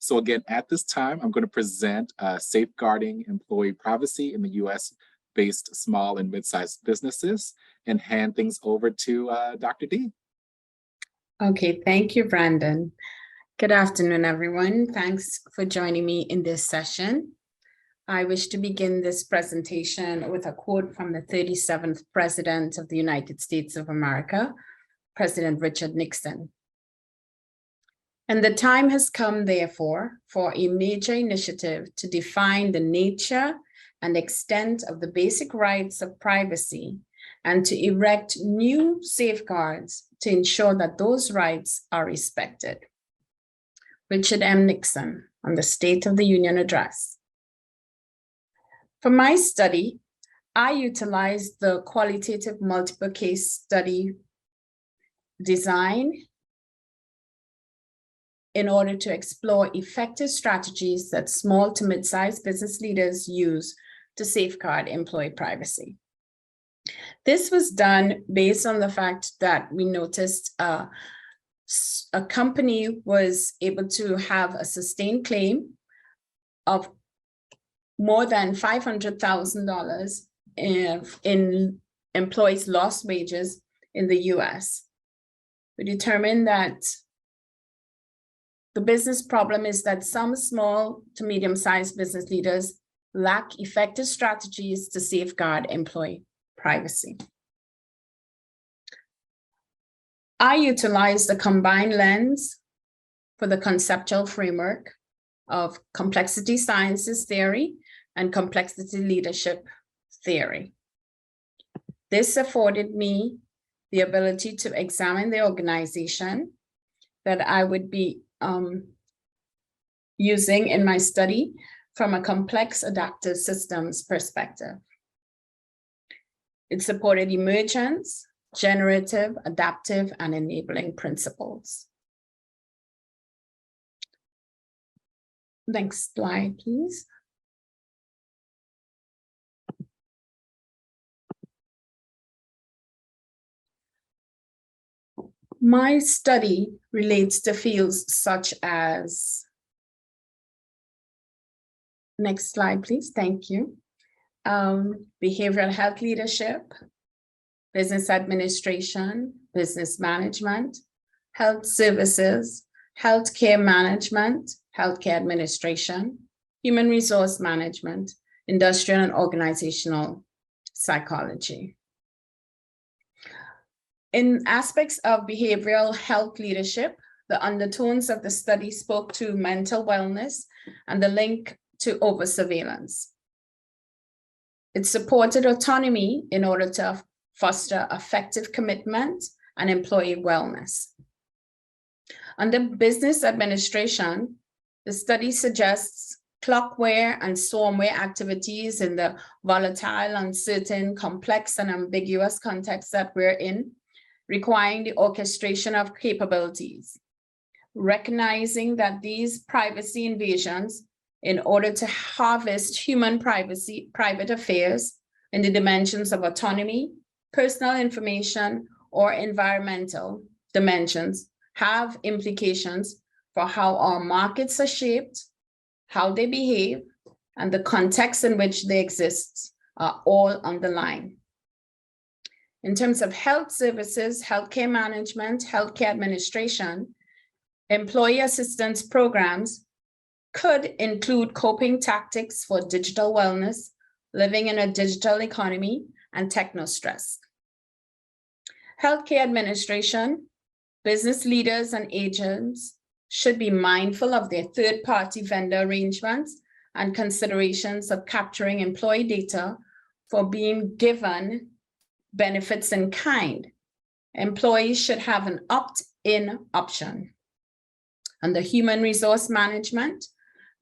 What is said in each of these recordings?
So again, at this time, I'm going to present safeguarding employee privacy in the US-based small and mid-sized businesses and hand things over to Dr. D. Okay, thank you, Brandon. Good afternoon, everyone. Thanks for joining me in this session. I wish to begin this presentation with a quote from the 37th President of the United States of America, President Richard Nixon. And the time has come, therefore, for a major initiative to define the nature and extent of the basic rights of privacy and to erect new safeguards to ensure that those rights are respected. Richard M. Nixon on the State of the Union Address. For my study, I utilized the qualitative multiple case study design in order to explore effective strategies that small to mid-sized business leaders use to safeguard employee privacy. This was done based on the fact that we noticed a company was able to have a sustained claim of more than $500,000 in employees' lost wages in the US. We determined that the business problem is that some small to medium-sized business leaders lack effective strategies to safeguard employee privacy. I utilized the combined lens for the conceptual framework of complexity sciences theory and complexity leadership theory. This afforded me the ability to examine the organization that I would be using in my study from a complex adaptive systems perspective. It supported emergence, generative, adaptive, and enabling principles. Next slide, please. My study relates to fields such as, next slide, please, thank you. Behavioral health leadership, business administration, business management, health services, healthcare management, healthcare administration, human resource management, industrial and organizational psychology. In aspects of behavioral health leadership, the undertones of the study spoke to mental wellness and the link to over-surveillance. It supported autonomy in order to foster effective commitment and employee wellness. Under business administration, the study suggests clockware and swarmware activities in the volatile, uncertain, complex, and ambiguous context that we're in, requiring the orchestration of capabilities, recognizing that these privacy invasions, in order to harvest human privacy, private affairs in the dimensions of autonomy, personal information, or environmental dimensions, have implications for how our markets are shaped, how they behave, and the context in which they exist are all underlined. In terms of health services, healthcare management, healthcare administration, employee assistance programs could include coping tactics for digital wellness, living in a digital economy, and techno-stress. Healthcare administration, business leaders and agents should be mindful of their third-party vendor arrangements and considerations of capturing employee data for being given benefits in kind. Employees should have an opt-in option. Under human resource management,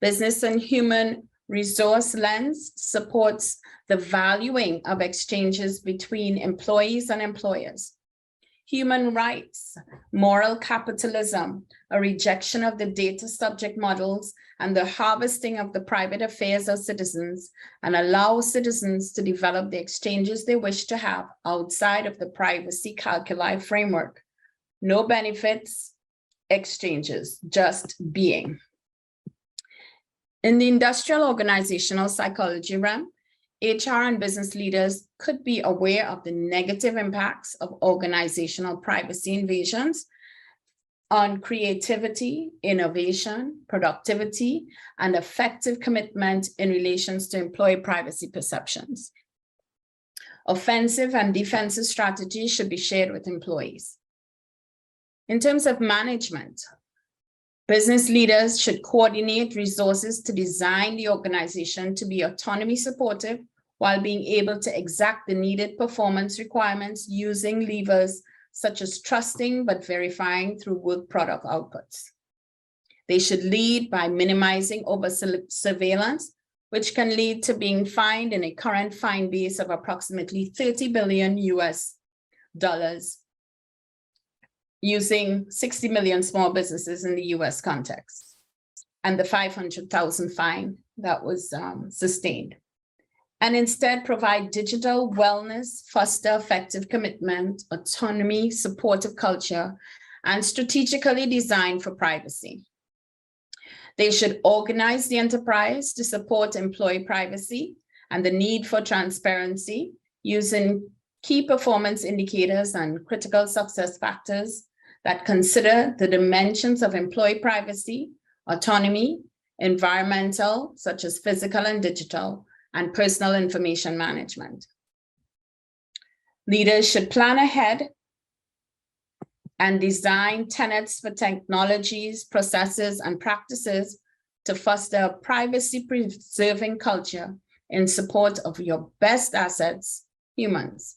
business and human resource lens supports the valuing of exchanges between employees and employers. Human rights, moral capitalism, a rejection of the data subject models, and the harvesting of the private affairs of citizens, and allow citizens to develop the exchanges they wish to have outside of the privacy calculi framework. No benefits, exchanges, just being. In the industrial organizational psychology realm, HR and business leaders could be aware of the negative impacts of organizational privacy invasions on creativity, innovation, productivity, and effective commitment in relations to employee privacy perceptions. Offensive and defensive strategies should be shared with employees. In terms of management, business leaders should coordinate resources to design the organization to be autonomy supportive while being able to exact the needed performance requirements using levers such as trusting but verifying through work product outputs. They should lead by minimizing over-surveillance, which can lead to being fined in a current fine base of approximately $30 billion US, using 60 million small businesses in the US context, and the 500,000 fine that was sustained. And instead provide digital wellness, foster effective commitment, autonomy, supportive culture, and strategically designed for privacy. They should organize the enterprise to support employee privacy and the need for transparency using key performance indicators and critical success factors that consider the dimensions of employee privacy, autonomy, environmental, such as physical and digital, and personal information management. Leaders should plan ahead and design tenets for technologies, processes, and practices to foster a privacy-preserving culture in support of your best assets, humans.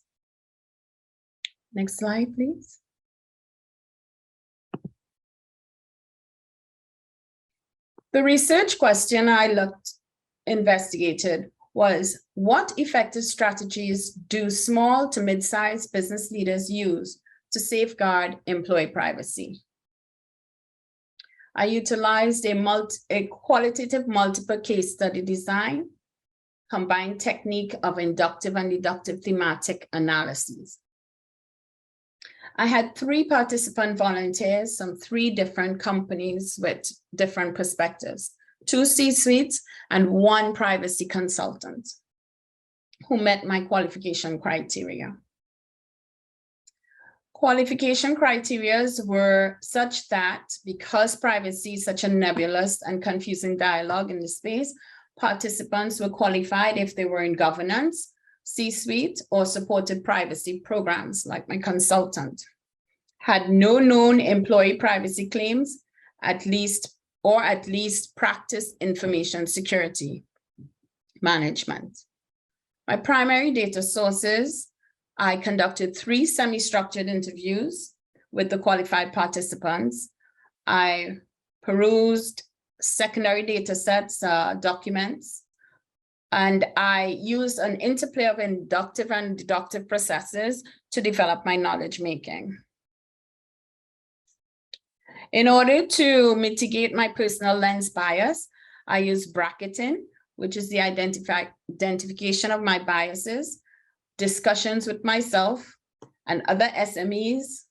Next slide, please. The research question I investigated was, what effective strategies do small to mid-sized business leaders use to safeguard employee privacy? I utilized a qualitative multiple case study design, combined technique of inductive and deductive thematic analyses. I had 3 participant volunteers from 3 different companies with different perspectives, 2 C-suites and 1 privacy consultant who met my qualification criteria. Qualification criteria were such that because privacy is such a nebulous and confusing dialogue in the space, participants were qualified if they were in governance, C-suite, or supported privacy programs like my consultant, had no known employee privacy claims, at least practice information security management. My primary data sources, I conducted 3 semi-structured interviews with the qualified participants. I perused secondary data sets, documents, and I used an interplay of inductive and deductive processes to develop my knowledge making. In order to mitigate my personal lens bias, I use bracketing, which is the identification of my biases, discussions with myself and other SMEs.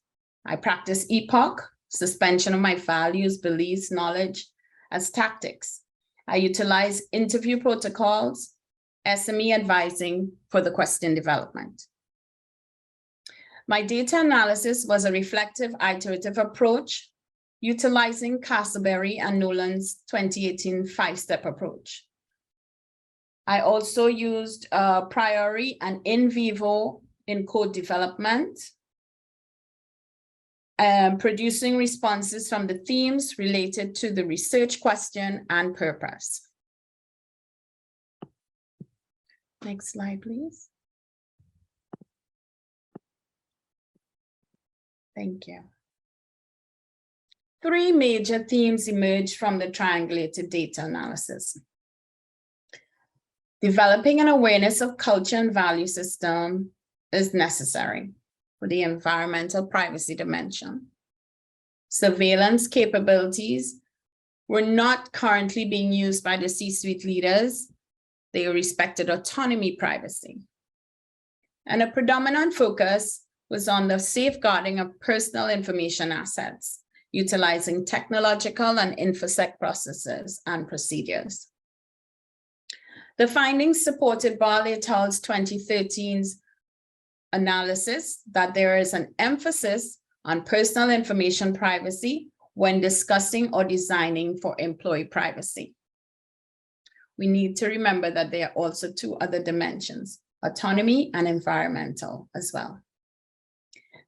I practice EPOC, suspension of my values, beliefs, knowledge, as tactics. I utilize interview protocols, SME advising for the question development. My data analysis was a reflective, iterative approach, utilizing Castleberry and Nolan's 2018 5-step approach. I also used a priori and in vivo in code development, producing responses from the themes related to the research question and purpose. Next slide, please. Thank you. 3 major themes emerged from the triangulated data analysis. Developing an awareness of culture and value system is necessary for the environmental privacy dimension. Surveillance capabilities were not currently being used by the C-suite leaders. They respected autonomy privacy. And a predominant focus was on the safeguarding of personal information assets, utilizing technological and InfoSec processes and procedures. The findings supported Barley et al.'s 2013's analysis that there is an emphasis on personal information privacy when discussing or designing for employee privacy. We need to remember that there are also two other dimensions, autonomy and environmental as well.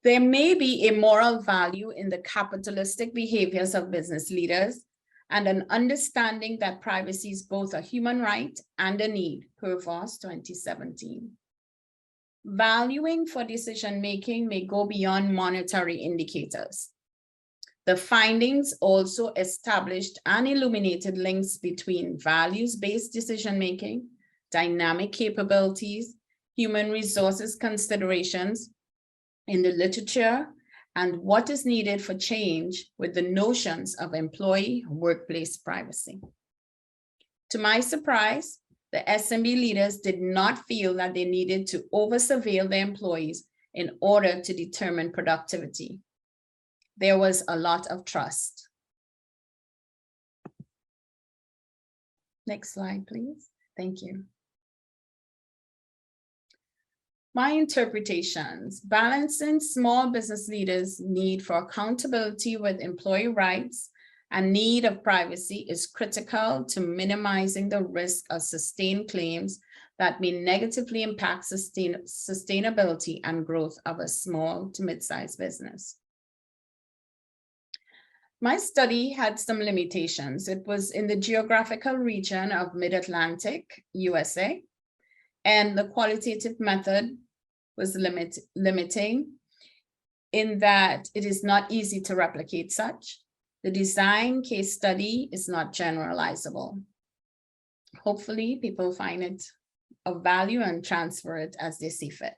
There may be a moral value in the capitalistic behaviors of business leaders and an understanding that privacy is both a human right and a need, per Voss 2017. Valuing for decision-making may go beyond monetary indicators. The findings also established and illuminated links between values-based decision-making, dynamic capabilities, human resources considerations in the literature, and what is needed for change with the notions of employee workplace privacy. To my surprise, the SMB leaders did not feel that they needed to over-surveil their employees in order to determine productivity. There was a lot of trust. Next slide, please. Thank you. My interpretations: balancing small business leaders' need for accountability with employee rights and need of privacy is critical to minimizing the risk of sustained claims that may negatively impact sustainability and growth of a small to mid-sized business. My study had some limitations. It was in the geographical region of Mid-Atlantic, USA, and the qualitative method was limiting in that it is not easy to replicate such. The design case study is not generalizable. Hopefully, people find it of value and transfer it as they see fit.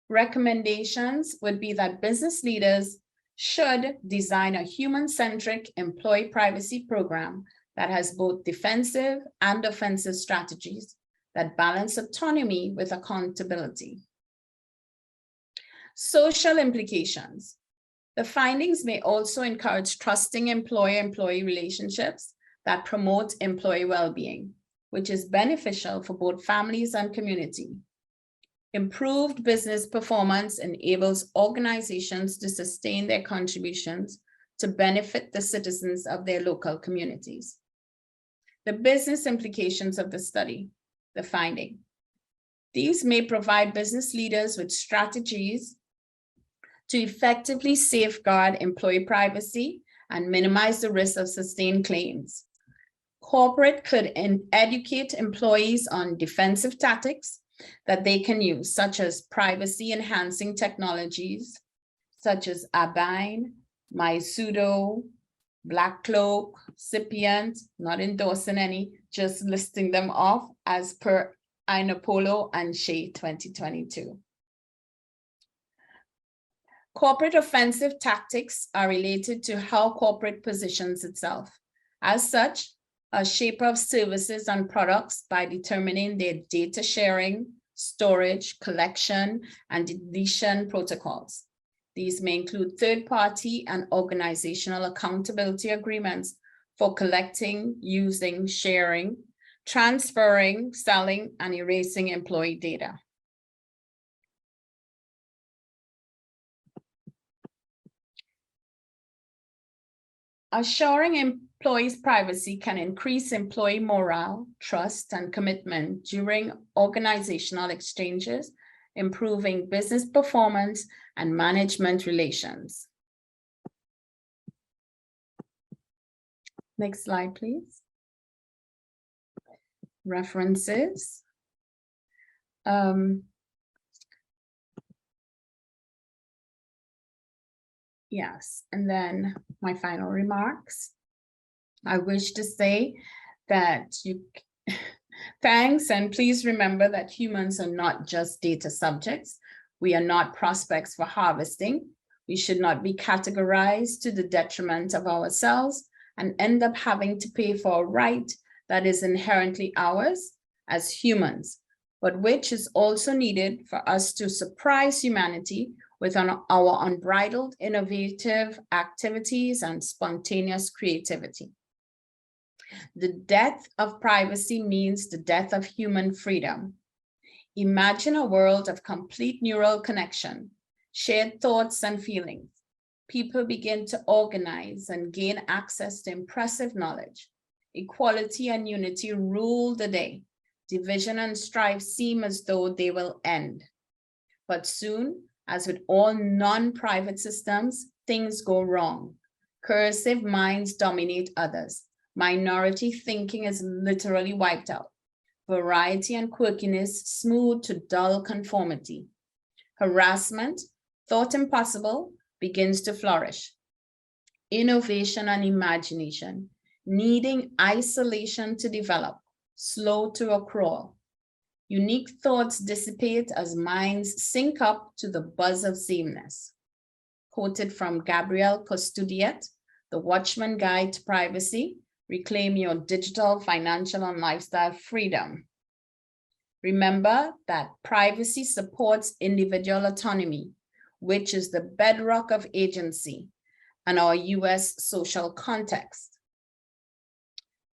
Recommendations would be that business leaders should design a human-centric employee privacy program that has both defensive and offensive strategies that balance autonomy with accountability. Social implications. The findings may also encourage trusting employer-employee relationships that promote employee well-being, which is beneficial for both families and community. Improved business performance enables organizations to sustain their contributions to benefit the citizens of their local communities. The business implications of the study, the finding. These may provide business leaders with strategies to effectively safeguard employee privacy and minimize the risk of sustained claims. Corporate could educate employees on defensive tactics that they can use, such as privacy-enhancing technologies, such as Abine, MySudo, Black Cloak, Cipient, not endorsing any, just listing them off as per Inopolo and Shea 2022. Corporate offensive tactics are related to how corporate positions itself. As such, a shaper of services and products by determining their data sharing, storage, collection, and deletion protocols. These may include third-party and organizational accountability agreements for collecting, using, sharing, transferring, selling, and erasing employee data. Assuring employees' privacy can increase employee morale, trust, and commitment during organizational exchanges, improving business performance and management relations. Next slide, please. References. Yes, and then my final remarks. I wish to say that thanks, and please remember that humans are not just data subjects. We are not prospects for harvesting. We should not be categorized to the detriment of ourselves and end up having to pay for a right that is inherently ours as humans, but which is also needed for us to surprise humanity with our unbridled, innovative activities and spontaneous creativity. The death of privacy means the death of human freedom. Imagine a world of complete neural connection, shared thoughts and feelings. People begin to organize and gain access to impressive knowledge. Equality and unity rule the day. Division and strife seem as though they will end. But soon, as with all non-private systems, things go wrong. Cursive minds dominate others. Minority thinking is literally wiped out. Variety and quirkiness smooth to dull conformity. Harassment, thought impossible, begins to flourish. Innovation and imagination, needing isolation to develop, slow to a crawl. Unique thoughts dissipate as minds sync up to the buzz of sameness. Quoted from Gabriel Custodiet, The Watchman Guide to Privacy, Reclaim Your Digital, Financial, and Lifestyle Freedom. Remember that privacy supports individual autonomy, which is the bedrock of agency and our US social context.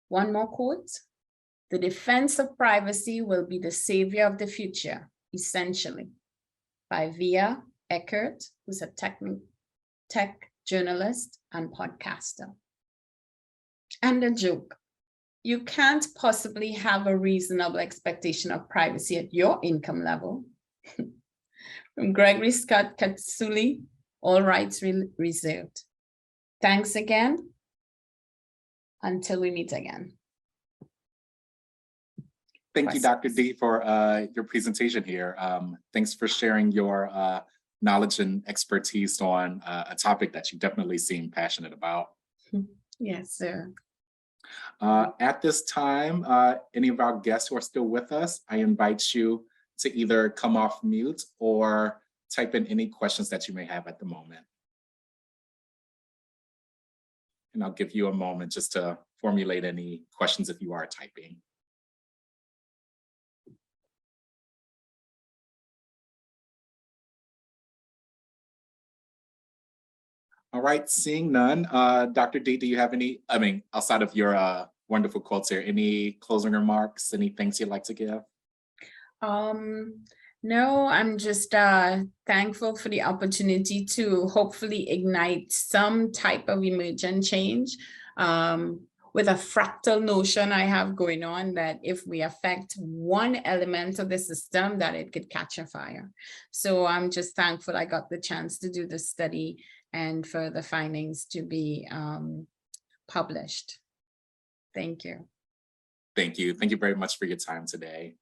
One more quote. The defense of privacy will be the savior of the future, essentially, by Via Eckert, who's a tech journalist and podcaster. And a joke. You can't possibly have a reasonable expectation of privacy at your income level. From Gregory Scott Katsuli, all rights reserved. Thanks again. Until we meet again. Thank you, Dr. D, for your presentation here. Thanks for sharing your knowledge and expertise on a topic that you definitely seem passionate about. Yes, sir. At this time, any of our guests who are still with us, I invite you to either come off mute or type in any questions that you may have at the moment. And I'll give you a moment just to formulate any questions if you are typing. All right, seeing none, Dr. D, do you have any, outside of your wonderful quotes here, any closing remarks, any things you'd like to give? No, I'm just thankful for the opportunity to hopefully ignite some type of emergent change with a fractal notion I have going on that if we affect one element of the system, that it could catch a fire. So I'm just thankful I got the chance to do the study and for the findings to be published. Thank you. Thank you. Thank you very much for your time today.